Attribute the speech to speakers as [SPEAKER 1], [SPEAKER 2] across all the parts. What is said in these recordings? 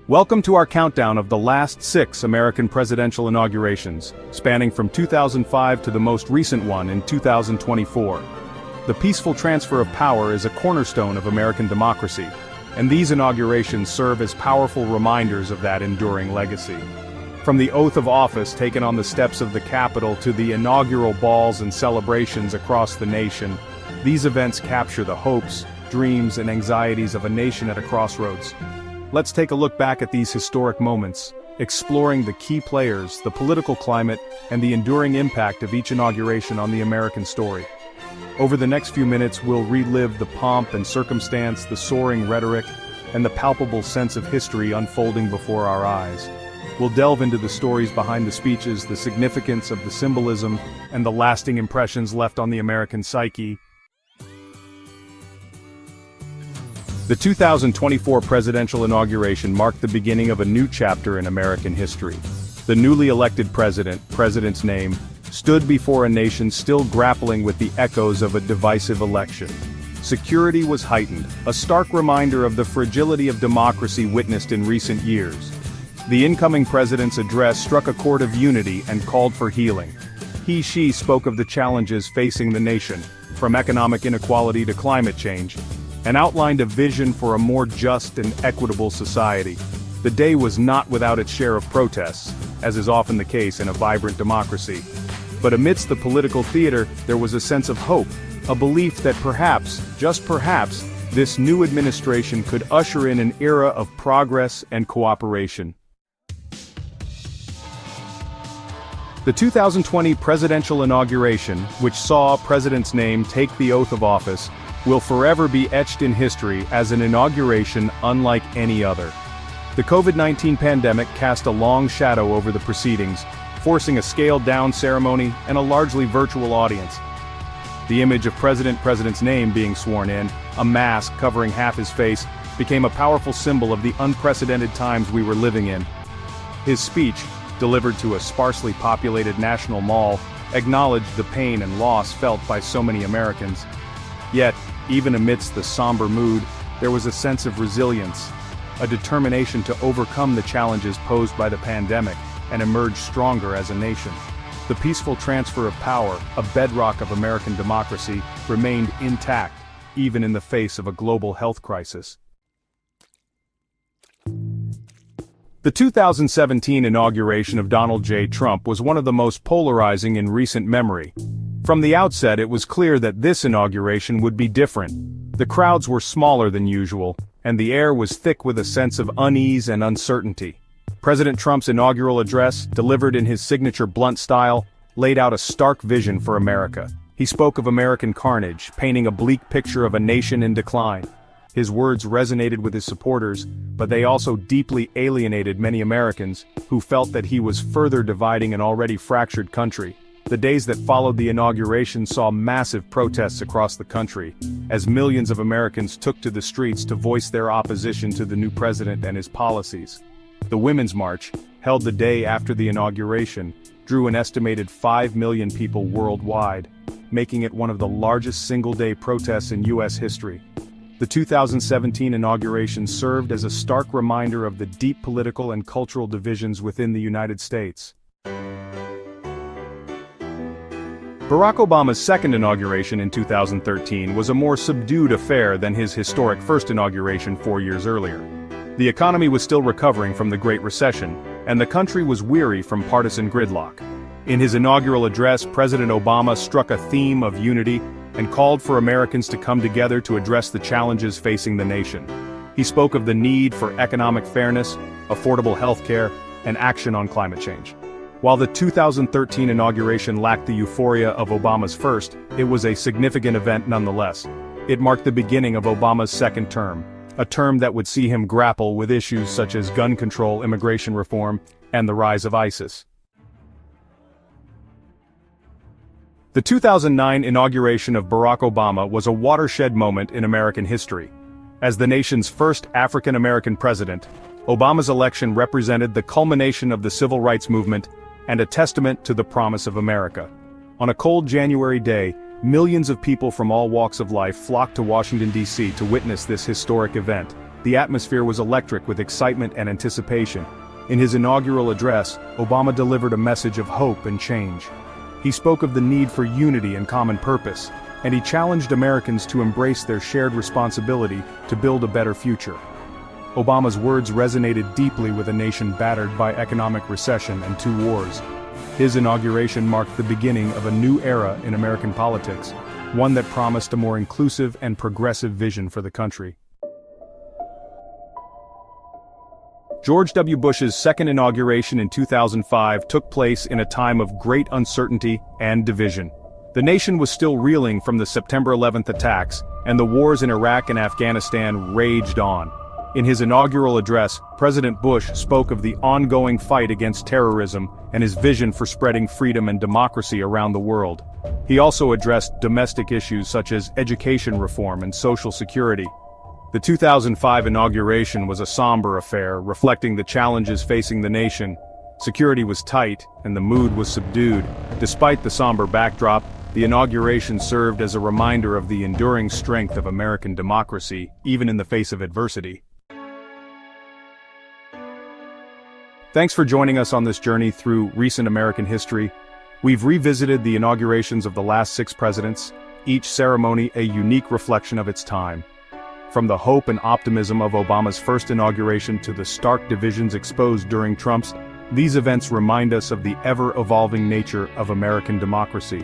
[SPEAKER 1] Welcome to our countdown of the last 6 American presidential inaugurations, spanning from 2005 to the most recent one in 2024. The peaceful transfer of power is a cornerstone of American democracy, and these inaugurations serve as powerful reminders of that enduring legacy. From the oath of office taken on the steps of the Capitol to the inaugural balls and celebrations across the nation, these events capture the hopes, dreams, and anxieties of a nation at a crossroads. Let's take a look back at these historic moments, exploring the key players, the political climate, and the enduring impact of each inauguration on the American story. Over the next few minutes, we'll relive the pomp and circumstance, the soaring rhetoric, and the palpable sense of history unfolding before our eyes. We'll delve into the stories behind the speeches, the significance of the symbolism, and the lasting impressions left on the American psyche. The 2024 presidential inauguration marked the beginning of a new chapter in American history. The newly elected president's name, stood before a nation still grappling with the echoes of a divisive election. Security was heightened, a stark reminder of the fragility of democracy witnessed in recent years. The incoming president's address struck a chord of unity and called for healing. She spoke of the challenges facing the nation, from economic inequality to climate change, and outlined a vision for a more just and equitable society. The day was not without its share of protests, as is often the case in a vibrant democracy. But amidst the political theater, there was a sense of hope, a belief that perhaps, just perhaps, this new administration could usher in an era of progress and cooperation. The 2020 presidential inauguration, which saw President's name take the oath of office, will forever be etched in history as an inauguration unlike any other. The COVID-19 pandemic cast a long shadow over the proceedings, forcing a scaled-down ceremony and a largely virtual audience. The image of President's name being sworn in, a mask covering half his face, became a powerful symbol of the unprecedented times we were living in. His speech, delivered to a sparsely populated national mall, acknowledged the pain and loss felt by so many Americans. Yet, even amidst the somber mood, there was a sense of resilience, a determination to overcome the challenges posed by the pandemic and emerge stronger as a nation. The peaceful transfer of power, a bedrock of American democracy, remained intact, even in the face of a global health crisis. The 2017 inauguration of Donald J. Trump was one of the most polarizing in recent memory. From the outset, it was clear that this inauguration would be different. The crowds were smaller than usual, and the air was thick with a sense of unease and uncertainty. President Trump's inaugural address, delivered in his signature blunt style, laid out a stark vision for America. He spoke of American carnage, painting a bleak picture of a nation in decline. His words resonated with his supporters, but they also deeply alienated many Americans, who felt that he was further dividing an already fractured country. The days that followed the inauguration saw massive protests across the country, as millions of Americans took to the streets to voice their opposition to the new president and his policies. The Women's March, held the day after the inauguration, drew an estimated 5 million people worldwide, making it one of the largest single-day protests in U.S. history. The 2017 inauguration served as a stark reminder of the deep political and cultural divisions within the United States. Barack Obama's second inauguration in 2013 was a more subdued affair than his historic first inauguration 4 years earlier. The economy was still recovering from the Great Recession, and the country was weary from partisan gridlock. In his inaugural address, President Obama struck a theme of unity and called for Americans to come together to address the challenges facing the nation. He spoke of the need for economic fairness, affordable health care, and action on climate change. While the 2013 inauguration lacked the euphoria of Obama's first, it was a significant event nonetheless. It marked the beginning of Obama's second term, a term that would see him grapple with issues such as gun control, immigration reform, and the rise of ISIS. The 2009 inauguration of Barack Obama was a watershed moment in American history. As the nation's first African-American president, Obama's election represented the culmination of the civil rights movement and a testament to the promise of America. On a cold January day, millions of people from all walks of life flocked to Washington, D.C. to witness this historic event. The atmosphere was electric with excitement and anticipation. In his inaugural address, Obama delivered a message of hope and change. He spoke of the need for unity and common purpose, and he challenged Americans to embrace their shared responsibility to build a better future. Obama's words resonated deeply with a nation battered by economic recession and 2 wars. His inauguration marked the beginning of a new era in American politics, one that promised a more inclusive and progressive vision for the country. George W. Bush's second inauguration in 2005 took place in a time of great uncertainty and division. The nation was still reeling from the September 11th attacks, and the wars in Iraq and Afghanistan raged on. In his inaugural address, President Bush spoke of the ongoing fight against terrorism and his vision for spreading freedom and democracy around the world. He also addressed domestic issues such as education reform and social security. The 2005 inauguration was a somber affair, reflecting the challenges facing the nation. Security was tight, and the mood was subdued. Despite the somber backdrop, the inauguration served as a reminder of the enduring strength of American democracy, even in the face of adversity. Thanks for joining us on this journey through recent American history. We've revisited the inaugurations of the last 6 presidents, each ceremony a unique reflection of its time. From the hope and optimism of Obama's first inauguration to the stark divisions exposed during Trump's, these events remind us of the ever-evolving nature of American democracy.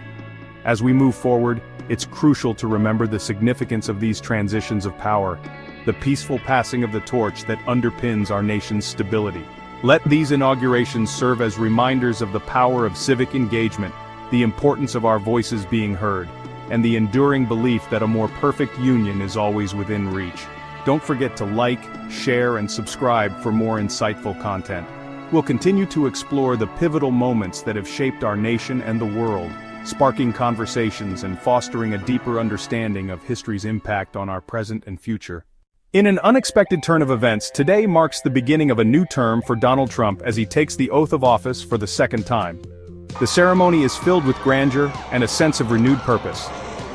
[SPEAKER 1] As we move forward, it's crucial to remember the significance of these transitions of power, the peaceful passing of the torch that underpins our nation's stability. Let these inaugurations serve as reminders of the power of civic engagement, the importance of our voices being heard, and the enduring belief that a more perfect union is always within reach. Don't forget to like, share, and subscribe for more insightful content. We'll continue to explore the pivotal moments that have shaped our nation and the world, sparking conversations and fostering a deeper understanding of history's impact on our present and future. In an unexpected turn of events, today marks the beginning of a new term for Donald Trump as he takes the oath of office for the second time. The ceremony is filled with grandeur and a sense of renewed purpose.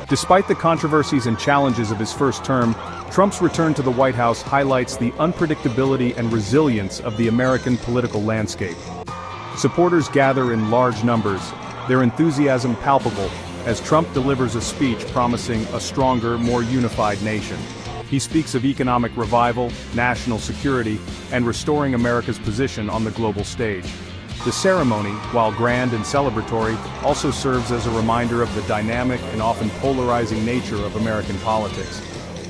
[SPEAKER 1] Despite the controversies and challenges of his first term, Trump's return to the White House highlights the unpredictability and resilience of the American political landscape. Supporters gather in large numbers, their enthusiasm palpable, as Trump delivers a speech promising a stronger, more unified nation. He speaks of economic revival, national security, and restoring America's position on the global stage. The ceremony, while grand and celebratory, also serves as a reminder of the dynamic and often polarizing nature of American politics.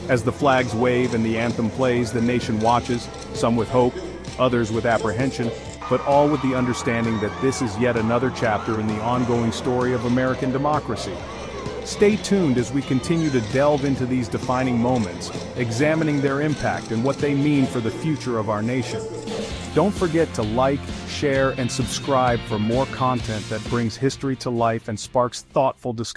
[SPEAKER 1] As the flags wave and the anthem plays, the nation watches, some with hope, others with apprehension, but all with the understanding that this is yet another chapter in the ongoing story of American democracy. Stay tuned as we continue to delve into these defining moments, examining their impact and what they mean for the future of our nation. Don't forget to like, share, and subscribe for more content that brings history to life and sparks thoughtful discussion.